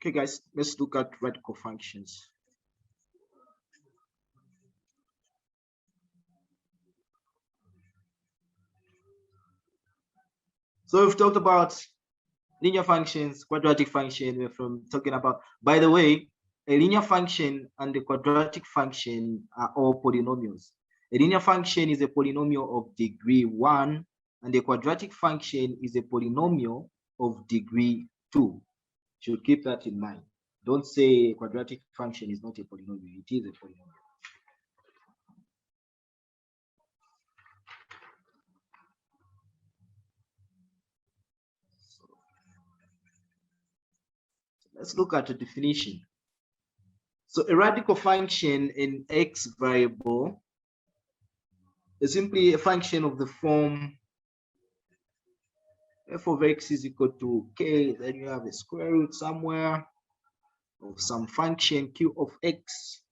Okay, guys, let's look at radical functions. So we've talked about linear functions, quadratic function. We're talking about, by the way, a linear function and the quadratic function are all polynomials. A linear function is a polynomial of degree 1, and the quadratic function is a polynomial of degree 2. Should keep that in mind. Don't say quadratic function is not a polynomial. It is a polynomial. So let's look at the definition. So a radical function in x variable is simply a function of the form f of x is equal to k, then you have a square root somewhere of some function q of x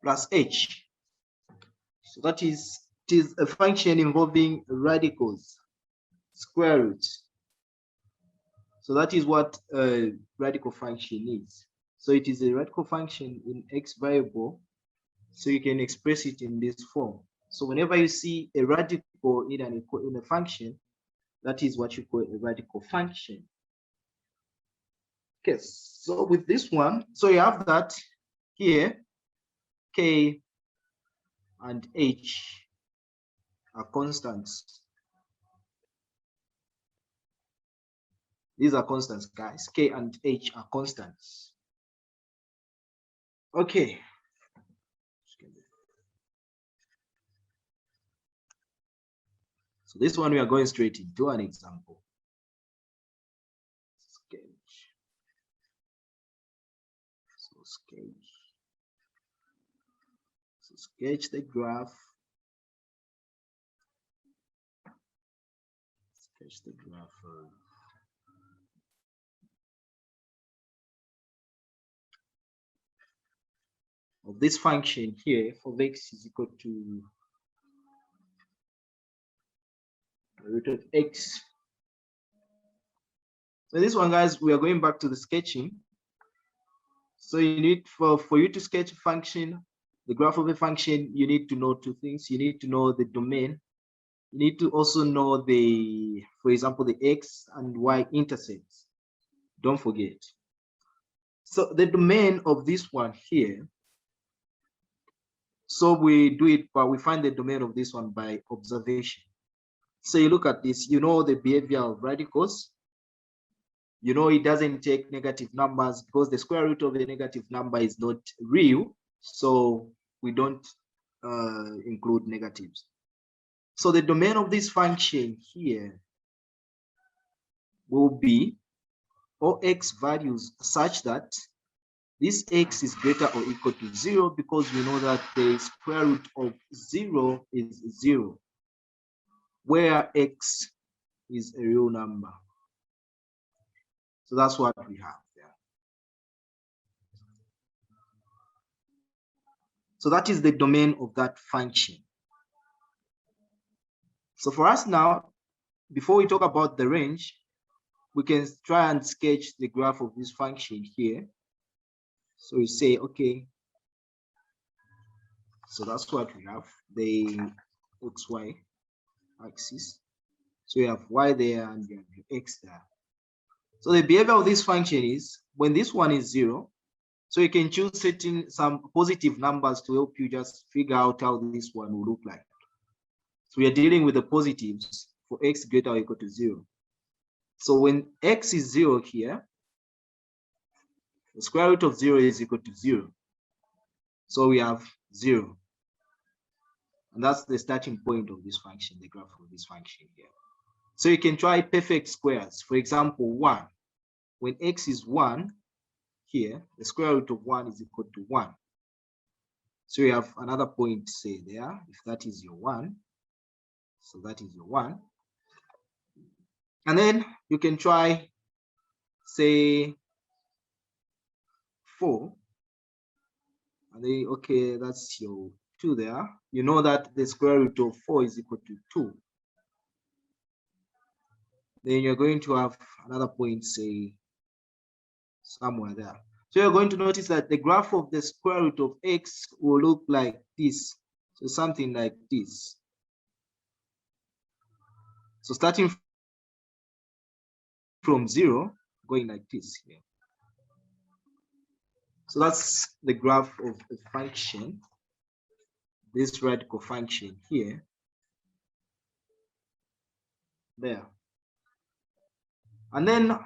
plus h. So that is, it is a function involving radicals, square roots. So that is what a radical function is. So it is a radical function in x variable, so you can express it in this form. So whenever you see a radical in a function, that is what you call a radical function. Okay, so with this one, so you have that here, k and h are constants. These are constants, guys. K and h are constants. Okay. So this one we are going straight into an example. Sketch. So sketch. So sketch the graph. Sketch the graph of this function here for x is equal to root of x. So this one, guys, we are going back to the sketching. So you need for you to sketch a function, the graph of a function, you need to know two things. You need to know the domain. You need to also know the, for example, the x and y intercepts. Don't forget. So the domain of this one here. So we do it, but we find the domain of this one by observation. So you look at this, you know the behavior of radicals. You know it doesn't take negative numbers because the square root of a negative number is not real. So we don't include negatives. So the domain of this function here will be all x values such that this x is greater or equal to 0, because we know that the square root of 0 is 0, where x is a real number. So that's what we have there. So that is the domain of that function. So for us now, before we talk about the range, we can try and sketch the graph of this function here. So we say, okay, so that's what we have, the xy axis. So you have y there and you have x there. So the behavior of this function is when this one is 0, so you can choose some positive numbers to help you just figure out how this one will look like. So we are dealing with the positives for x greater or equal to 0. So when x is 0 here, the square root of 0 is equal to 0. So we have 0. And that's the starting point of this function, the graph of this function here. So you can try perfect squares. For example, 1. When x is 1 here, the square root of 1 is equal to 1. So you have another point, say there, if that is your 1. So that is your 1. And then you can try, say, 4. And then, okay, that's your 2 there. You know that the square root of 4 is equal to 2. Then you're going to have another point, say somewhere there. So you're going to notice that the graph of the square root of x will look like this. So something like this. So starting from 0, going like this here. So that's the graph of the function, this radical function here. There. And then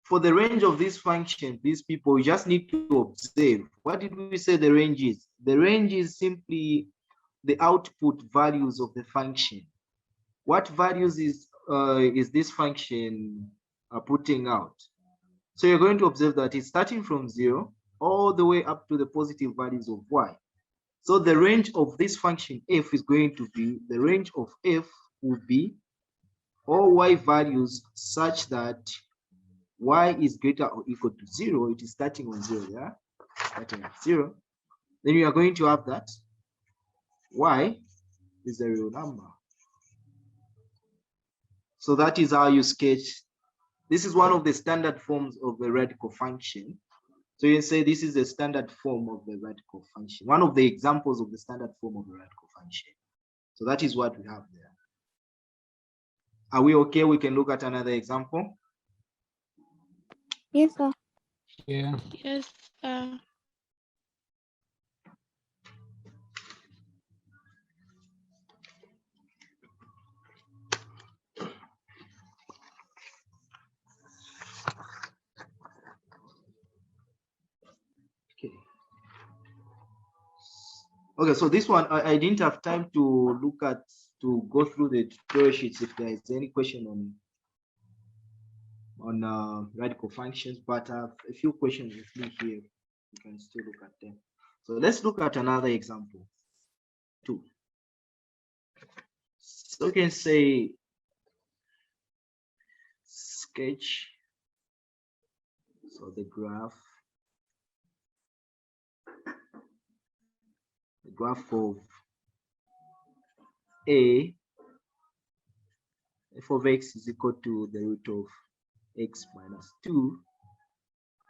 for the range of this function, these people, you just need to observe. What did we say the range is? The range is simply the output values of the function. What values is this function putting out? So you're going to observe that it's starting from 0 all the way up to the positive values of y. So the range of this function f is going to be, the range of f will be all y values such that y is greater or equal to 0. It is starting on 0, yeah? Starting at 0. Then you are going to have that y is a real number. So that is how you sketch. This is one of the standard forms of the radical function. So you say this is a standard form of the radical function. One of the examples of the standard form of the radical function. So that is what we have there. Are we okay? We can look at another example. Yes, sir. Yeah. Yes, sir. Okay. Okay, so this one, I didn't have time to look at, to go through the tutorial sheets if there is any question on radical functions, but I have a few questions with me here. You can still look at them. So let's look at another example, 2. So you can say sketch, so the graph of a, f of x is equal to the root of x minus 2,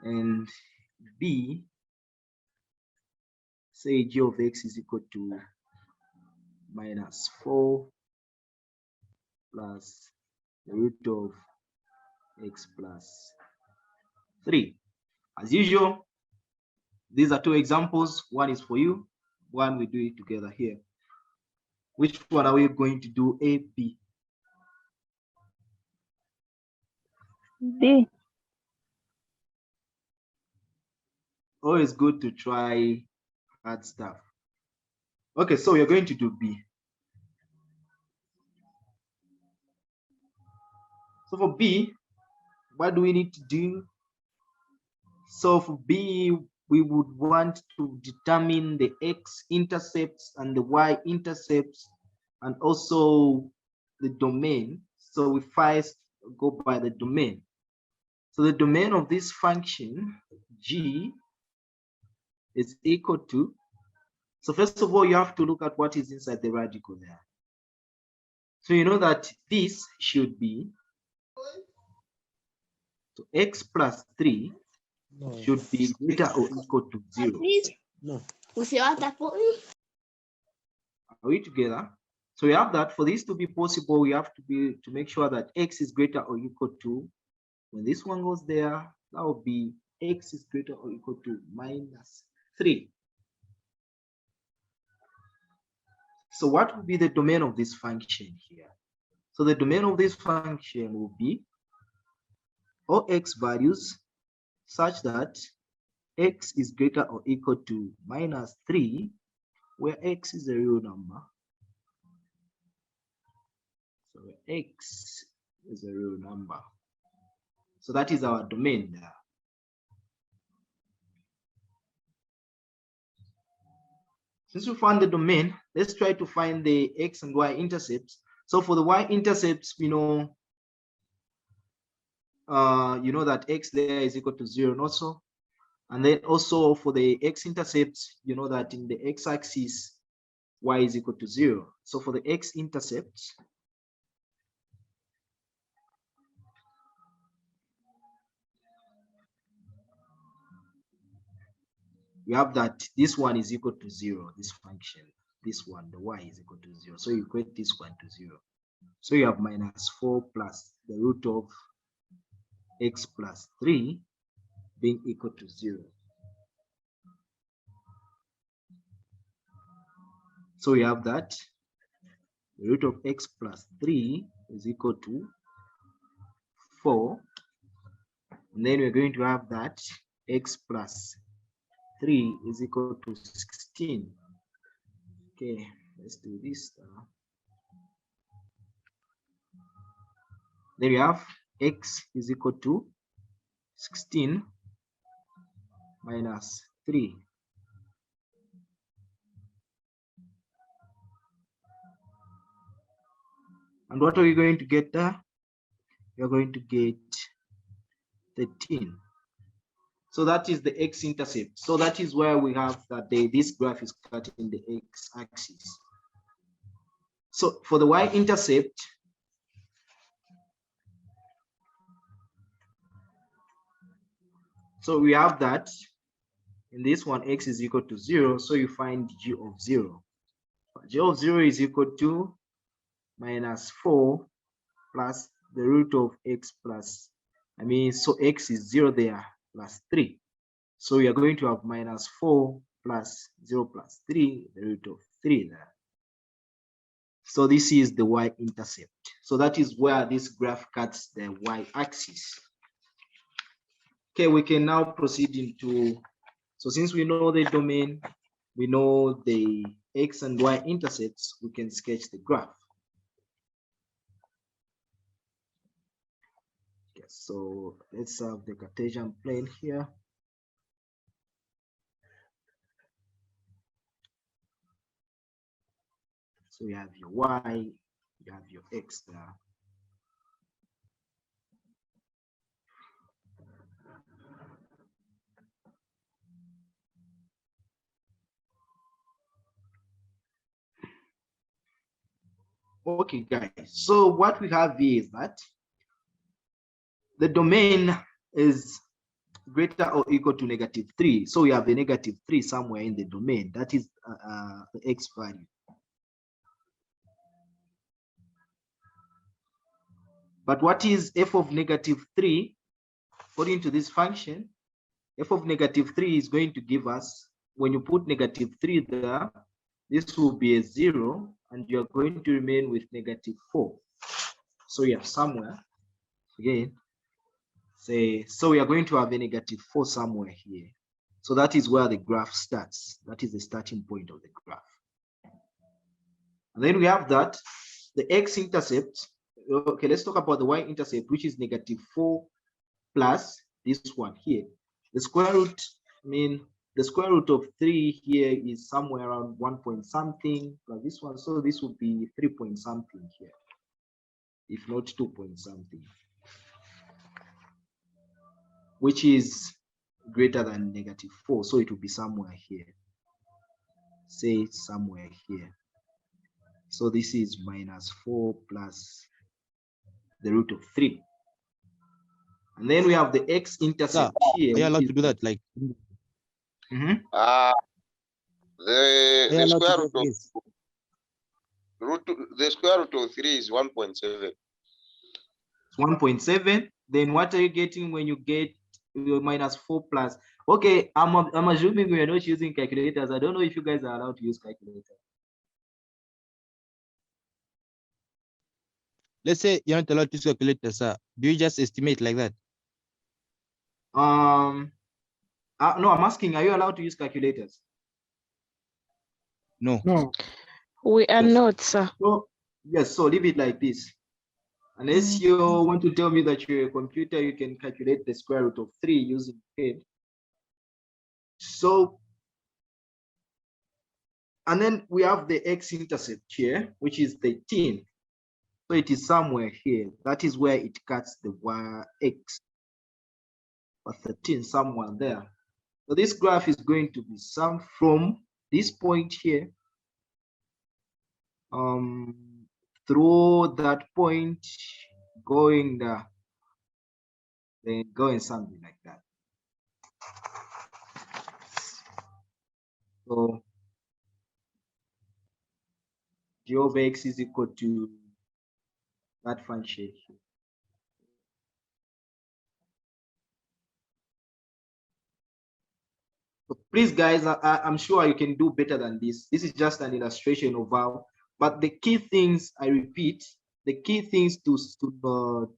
and b, say g of x is equal to minus 4 plus the root of x plus 3. As usual, these are 2 examples. One is for you, one we do it together here. Which one are we going to do? A, B? B. Always good to try hard stuff. Okay, so we're going to do B. So for B, what do we need to do? So for B, we would want to determine the x-intercepts and the y-intercepts and also the domain. So we first go by the domain. So the domain of this function, g, is equal to, so first of all, you have to look at what is inside the radical there. So you know that this should be, so x plus 3 should be greater or equal to 0. No. Are we together? So we have that. For this to be possible, we have to make sure that x is greater or equal to, when this one goes there, that will be x is greater or equal to minus 3. So what will be the domain of this function here? So the domain of this function will be all x values such that x is greater or equal to minus 3, where x is a real number. So x is a real number. So that is our domain there. Since we found the domain, let's try to find the x and y intercepts. So for the y-intercepts, we know, you know that x there is equal to 0 and also. And then also for the x-intercepts, you know that in the x-axis, y is equal to 0. So for the x-intercepts, you have that this one is equal to 0, this function, this one, the y is equal to 0. So you equate this one to 0. So you have minus 4 plus the root of x plus 3 being equal to 0. So we have that the root of x plus 3 is equal to 4. And then we're going to have that x plus 3 is equal to 16. Okay, let's do this. Then we have x is equal to 16 minus 3. And what are we going to get there? We are going to get 13. So that is the x-intercept. So that is where we have that this graph is cutting the x-axis. So for the y-intercept, so we have that in this one, x is equal to 0. So you find g of 0. G of 0 is equal to minus 4 plus the root of x plus, so x is 0 there, plus 3. So we are going to have minus 4 plus 0 plus 3, the root of 3 there. So this is the y-intercept. So that is where this graph cuts the y-axis. Okay, we can now proceed into, so since we know the domain, we know the x and y intercepts, we can sketch the graph. Okay, so let's have the Cartesian plane here. So you have your y, you have your x there. Okay, guys, so what we have here is that the domain is greater or equal to -3. So we have a -3 somewhere in the domain. That is the x value. But what is f of -3? According to this function, f of -3 is going to give us, when you put -3 there, this will be a 0, and you're going to remain with -4. So you have somewhere, again, say, so we are going to have a -4 somewhere here. So that is where the graph starts. That is the starting point of the graph. And then we have that, the x-intercept. Okay, let's talk about the y-intercept, which is -4 plus this one here. The square root, the square root of 3 here is somewhere around 1 point something plus this one. So this would be 3 point something here, if not 2 point something, which is greater than -4. So it will be somewhere here. Say somewhere here. So this is -4 plus the root of 3. And then we have the x-intercept here. Are you allowed to do that? Like, the square root of the square root of 3 is 1.7. 1.7. Then what are you getting when you get your -4 plus? Okay, I'm assuming we are not using calculators. I don't know if you guys are allowed to use calculators. let's say you're not allowed to use calculators, sir. Do you just estimate like that? No, I'm asking, are you allowed to use calculators? No. No, we are Yes. not, sir. So yes, so leave it like this. Unless you want to tell me that you're a computer, you can calculate the square root of 3 using head. So, and then we have the x-intercept here, which is 13. So it is somewhere here. That is where it cuts the x. Or 13, somewhere there. So this graph is going to be some from this point here, through that point, going there, then going something like that. So g of x is equal to that function here. So please, guys, I'm sure you can do better than this. This is just an illustration of how, but the key things, I repeat, the key things to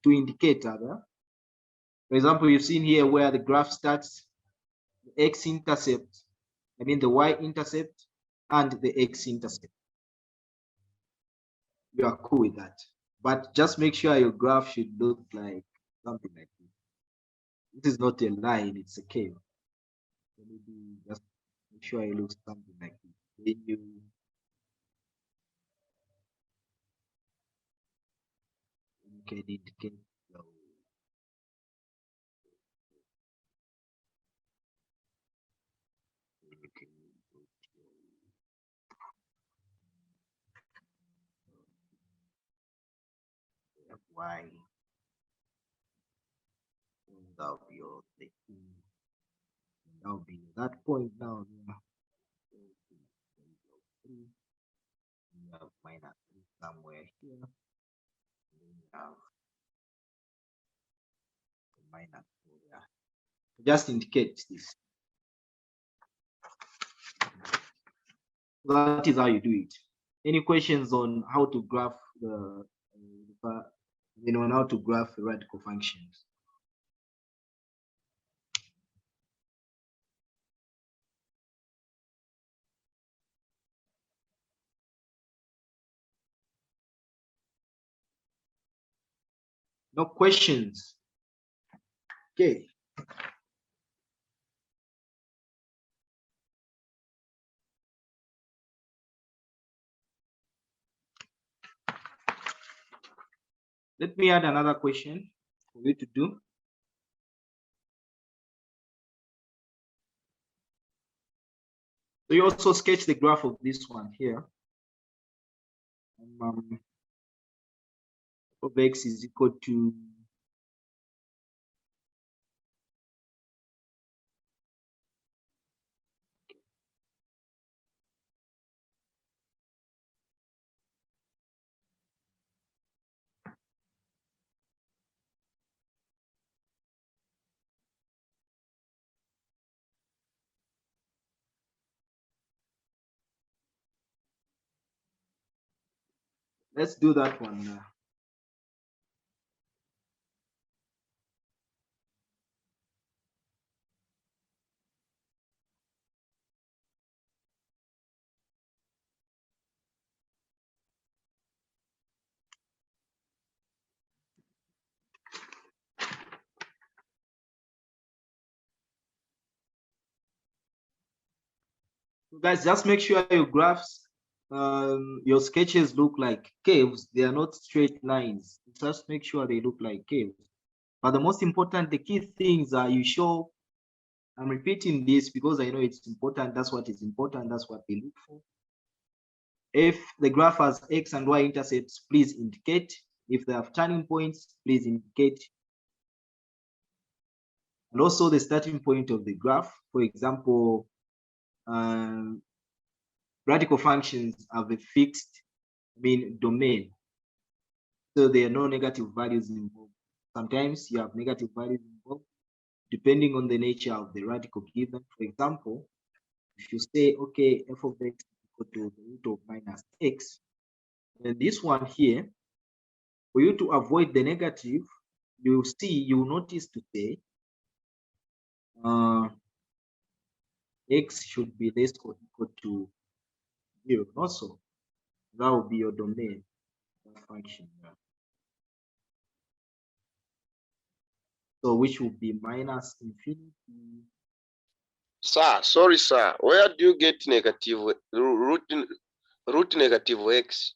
indicate other. For example, you've seen here where the graph starts, the x-intercept, I mean the y-intercept and the x-intercept. You are cool with that. But just make sure your graph should look like something like this. This is not a line, it's a curve. So maybe just make sure it looks something like this. Then you can indicate your y. That'll be your that'll be that point now. You have minus 3 somewhere here. You have minus 4 there. Just indicate this. That is how you do it. Any questions on how to graph the on how to graph the radical functions? No questions. Okay. Let me add another question for you to do. So you also sketch the graph of this one here. Of x is equal to let's do that one now. So guys, just make sure your graphs, your sketches look like curves. They are not straight lines. Just make sure they look like curves. But the most important, the key things are you show. I'm repeating this because I know it's important. That's what is important. That's what they look for. If the graph has X and Y intercepts, please indicate. If they have turning points, please indicate. And also the starting point of the graph. For example, radical functions have a fixed domain. So there are no negative values involved. Sometimes you have negative values involved, depending on the nature of the radical given. For example, if you say, okay, f of x is equal to the root of minus x, then this one here, for you to avoid the negative, you notice to say x should be less or equal to 0. Also, that will be your domain function. So which will be minus infinity. Sir, sorry, sir. Where do you get negative root negative x?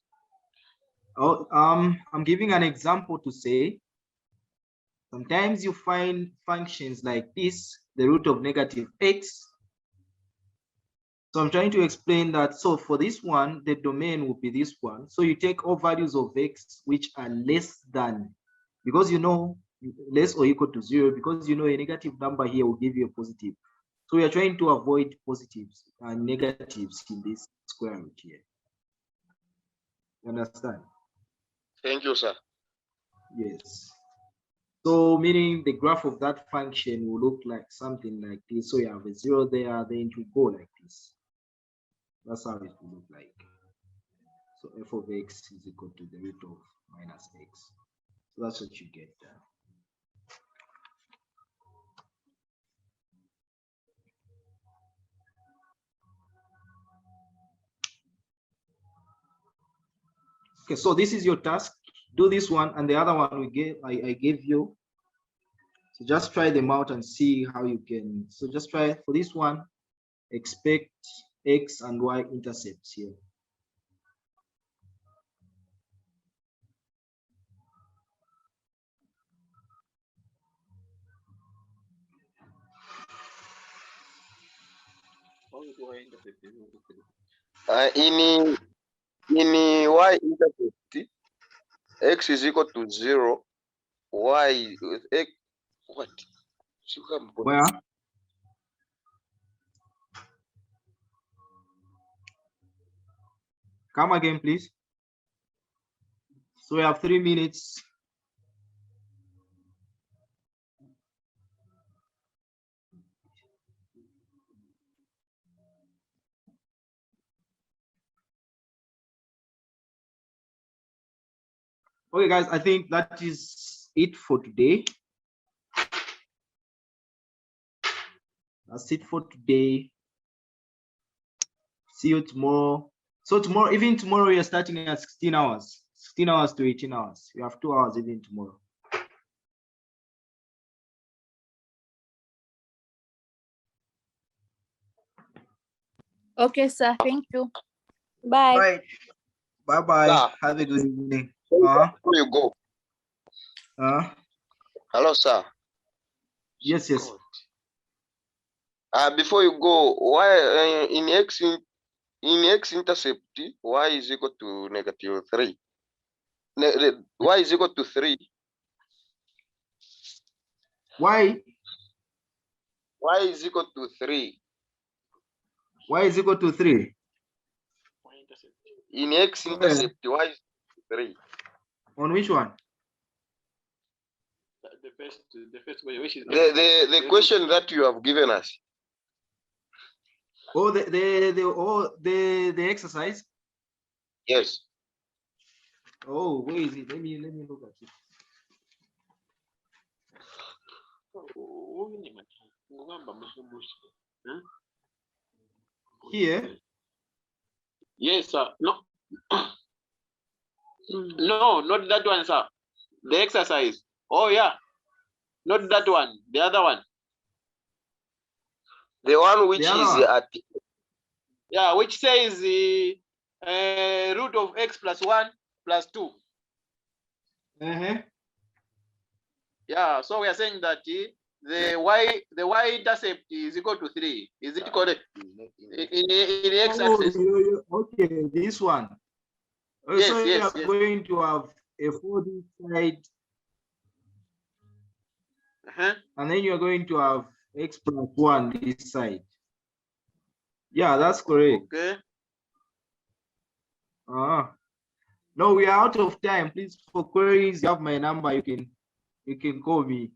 Oh, I'm giving an example to say sometimes you find functions like this, the root of negative x. So I'm trying to explain that. So for this one, the domain will be this one. So you take all values of x which are less than, because you know less or equal to 0, because you know a negative number here will give you a positive. So we are trying to avoid positives and negatives in this square root here. You understand? Thank you, sir. Yes. So meaning the graph of that function will look like something like this. So you have a 0 there, then it will go like this. That's how it will look like. So f of x is equal to the root of minus x. So that's what you get there. Okay, so this is your task. Do this one, and the other one I gave you. So just try them out and see how you can. So just try for this one, expect X and Y intercepts here. In Y-intercept, X is equal to 0. Y X, what? Where? Come again, please. So we have 3 minutes. Okay, guys, I think that is it for today. That's it for today. See you tomorrow. So tomorrow, even tomorrow, we are starting at 16 hours. 16 hours to 18 hours. You have 2 hours even tomorrow. Okay, sir. Thank you. Bye. Right. Bye-bye. Sir. Have a good evening. Before you go. Hello, sir. Yes, yes. Before you go, why in X-intercept, Y is equal to -3. Y is equal to 3. Y? Y is equal to 3. Y is equal to 3. In X-intercept, Y is 3. On which one? The first way, which is The question that you have given us. Oh, the exercise. Yes. Oh, where is it? Let me look at it. Here. Yes, sir. No. No, not that one, sir. The exercise. Oh, yeah. Not that one. The other one. The one which The other is one. at Yeah, which says the root of x plus 1 plus 2. Yeah, so we are saying that the y-intercept is equal to 3. Is it correct? In the x-axis. Okay, this one. Yes, So yes, you are yes. going to have a 4D side, and then you are going to have x plus 1 this side. Yeah, that's correct. Okay. No, we are out of time. Please, for queries, you have my number. You can call me.